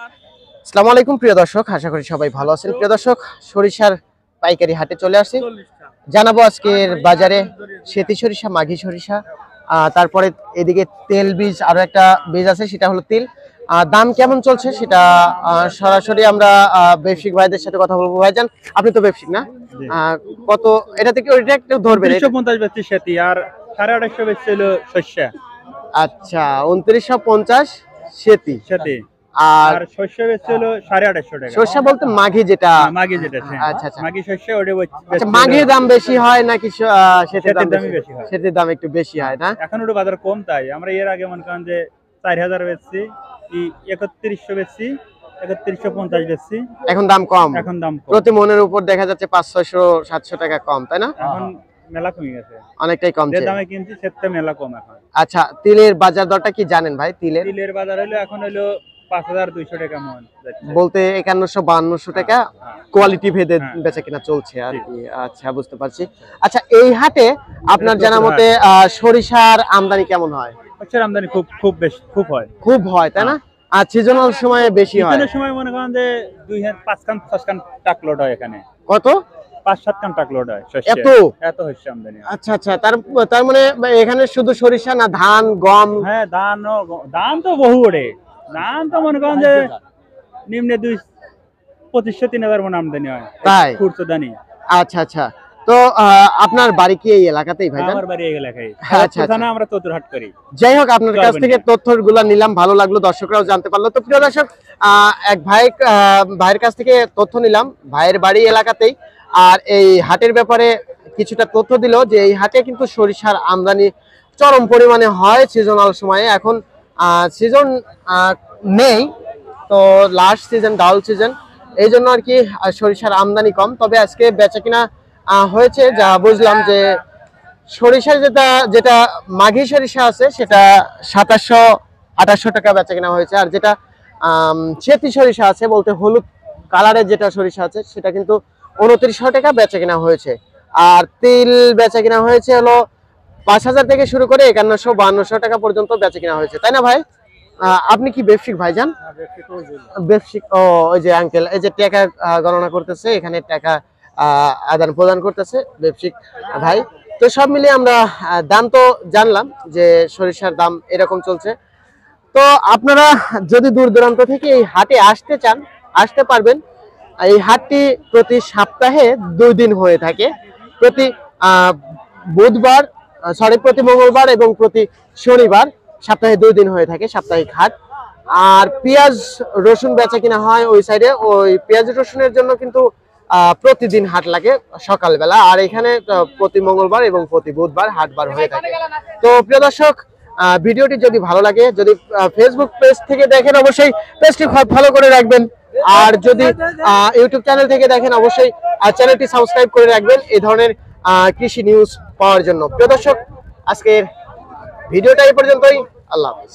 আসসালামু আলাইকুম প্রিয় দর্শক, আশা করি সবাই ভালো আছেন। প্রিয় দর্শক, সরিষার পাইকারি হাটে চলে আসছি। জানাবো আজকের বাজারে সেতি সরিষা, মাঘী সরিষা, তারপরে এদিকে তেল বীজ, আরো একটা বীজ আছে, সেটা হলো তিল। দাম কেমন চলছে সেটা সরাসরি আমরা ব্যবসায়িক ভাইদের সাথে কথা বলবো। ভাইজান, আপনি তো ব্যবসায়িক না? কত এটা থেকে ওইটা একটু ধরবেন। 350 বেচছি সেতি আর 250 বেচছি হলো শস্য। আচ্ছা, 2950 সেতি সেতি আর আর শস্য বেচছি হলো 250 টাকা। সরিষা বলতে মাঘী যেটা? মাঘী যেটা। আচ্ছা আচ্ছা, মাঘী শস্য ওটা আচ্ছা। মাঘীর দাম বেশি হয় নাকি সেতির দাম দামই বেশি হয়? সেতির দাম একটু বেশি হয় না? এখন ওটা বাজার কম, তাই আমরা এর আগে মনে করেন যে 4000 বেচছি, 3100 বেচছি, 3150 বেচছি। এখন দাম কম? এখন দাম কম, প্রতি মনের উপর দেখা যাচ্ছে 500-600 টাকা কম, তাই না? এখন মেলা কমে গেছে, অনেকটাই যে কমছে। দামে কিনছি সেটা মেলা কম এখন। আচ্ছা, তিলের বাজার দরটা কি জানেন ভাই? তিলের বাজার হলো এখন হলো 5200 টাকা মন যাচ্ছে। বলতে 5100-5200 টাকা কোয়ালিটি ভেদে বেচা কিনা চলছে আর কি। আচ্ছা, বুঝতে পারছি। আচ্ছা, এই হাটে আপনার জানা মতে সরিষার আমদানি কেমন হয়? সরিষার আমদানি খুব বেশি, খুব হয়, তাই না? আর সিজনাল সময়ে বেশি হয়? সিজনের সময় মনে করেন যে 5 কান 6 কান ট্রাক লোড হয় এখানে। কত? 5-7 কান ট্রাক লোড হয় শস্য। এত হচ্ছে আমদানি। আচ্ছা আচ্ছা, তার মানে এখানে শুধু সরিষা না, ধান, গম? হ্যাঁ, ধান তো বহু ওঠে। ধান তো মনে করেন যে নিম্নে 2500-3000 মন আমদানি হয়, তাই? খুরসদানি। আচ্ছা আচ্ছা, তো আপনার বাড়ি কি এই এলাকাতেই ভাই? আমার বাড়ি এই এলাকায়। আচ্ছা আচ্ছা, আমরা তোতরহাট করি। যাই হোক, আপনার কাছ থেকে তথ্যগুলো নিলাম, ভালো লাগলো, দর্শকরাও জানতে পারলো। তো প্রিয় দর্শক, এক ভাইয়ের কাছ থেকে তথ্য নিলাম, ভাইয়ের বাড়ি এলাকাতেই, আর এই হাটের ব্যাপারে কিছুটা তথ্য দিল যে এই হাটে কিন্তু সরিষার আমদানি চরম পরিমাণে হয় সিজনাল সময়ে। এখন সিজন নেই, তো লাস্ট সিজন, ডাউল সিজন, এই জন্য আর কি সরিষার আমদানি কম। তবে আজকে বেচা কিনা হয়েছে, যা বুঝলাম যে সরিষা যেটা মাঘী সরিষা আছে সেটা 2700-2800 টাকা বেচা কিনা হয়েছে। আর যেটা সেতি সরিষা আছে, বলতে হলুদ কালারের যেটা সরিষা আছে, সেটা কিন্তু 2900 টাকা বেচা কিনা হয়েছে। আর তিল বেচা কিনা হয়েছে হলো 5000 থেকে শুরু করে 5100-5200 টাকা পর্যন্ত বেচা কিনা হয়েছে, তাই না ভাই? আপনি কি ব্যবসায়িক ভাইজান? ব্যবসায়িক। ও, ওই যে আঙ্কেল এই যে টাকা গণনা করতেছে, এখানে টাকা আদান প্রদান করতেছে ব্যবসায়িক ভাই। তো সব মিলিয়ে আমরা দাম তো জানলাম যে সরিষার দাম এরকম চলছে। তো আপনারা যদি দূর দূরান্ত থেকে এই হাটে আসতে চান, আসতে পারবেন। এই হাটটি প্রতি সপ্তাহে 2 দিন হয়ে থাকে, প্রতি প্রতি মঙ্গলবার এবং প্রতি শনিবার, সপ্তাহে 2 দিন হয়ে থাকে সাপ্তাহিক হাট। আর পেঁয়াজ রসুন বেচা কিনা হয় ওই সাইডে। ওই পেঁয়াজ রসুনের জন্য কিন্তু প্রতিদিন হাট লাগে সকালবেলা, আর এখানে প্রতি মঙ্গলবার এবং প্রতি বুধবার হাটবার হয়ে থাকে। তো প্রিয় দর্শক, ভিডিওটি যদি ভালো লাগে, যদি ফেসবুক পেজ থেকে দেখেন, অবশ্যই পেজটি ফলো করে রাখবেন। আর যদি ইউটিউব চ্যানেল থেকে দেখেন, অবশ্যই চ্যানেলটি সাবস্ক্রাইব করে রাখবেন এই ধরনের কৃষি নিউজ পাওয়ার জন্য। প্রিয় দর্শক, আজকের ভিডিওটা এই পর্যন্তই। আল্লাহ হাফেজ।